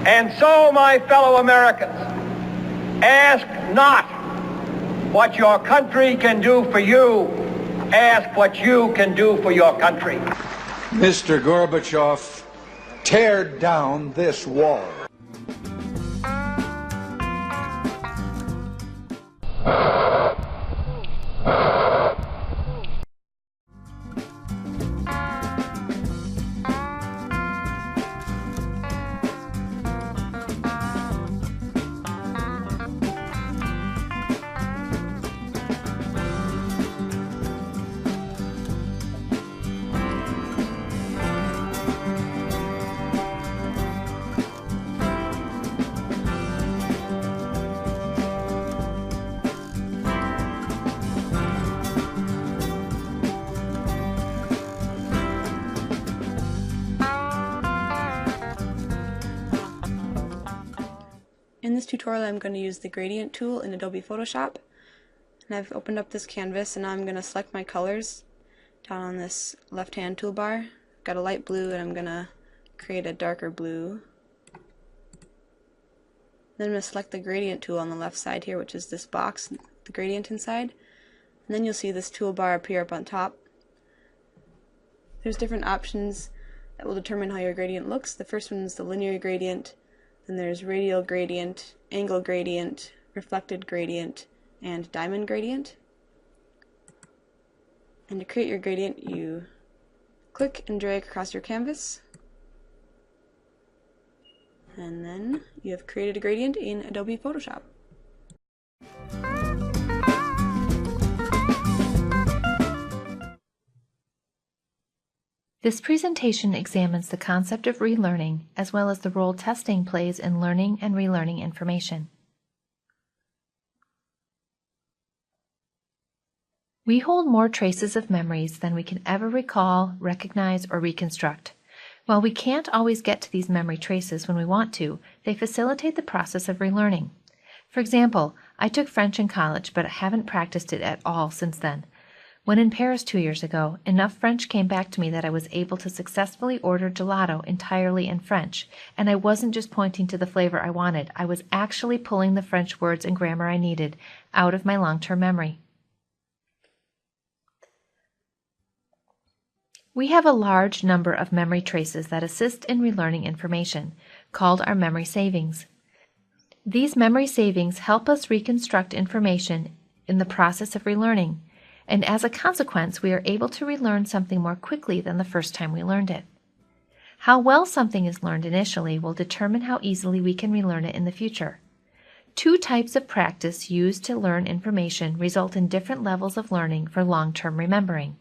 And so, my fellow Americans, ask not what your country can do for you. Ask what you can do for your country. Mr. Gorbachev, tear down this wall. In this tutorial I'm going to use the gradient tool in Adobe Photoshop, and I've opened up this canvas and now I'm going to select my colors down on this left hand toolbar. Got a light blue and I'm going to create a darker blue. Then I'm going to select the gradient tool on the left side here, which is this box, the gradient inside, and then you'll see this toolbar appear up on top. There's different options that will determine how your gradient looks. The first one is the linear gradient. Then there's radial gradient, angle gradient, reflected gradient, and diamond gradient. And to create your gradient, you click and drag across your canvas. And then you have created a gradient in Adobe Photoshop. This presentation examines the concept of relearning as well as the role testing plays in learning and relearning information. We hold more traces of memories than we can ever recall, recognize, or reconstruct. While we can't always get to these memory traces when we want to, they facilitate the process of relearning. For example, I took French in college, but I haven't practiced it at all since then. When in Paris 2 years ago, enough French came back to me that I was able to successfully order gelato entirely in French, and I wasn't just pointing to the flavor I wanted, I was actually pulling the French words and grammar I needed out of my long-term memory. We have a large number of memory traces that assist in relearning information, called our memory savings. These memory savings help us reconstruct information in the process of relearning, and as a consequence, we are able to relearn something more quickly than the first time we learned it. How well something is learned initially will determine how easily we can relearn it in the future. Two types of practice used to learn information result in different levels of learning for long-term remembering.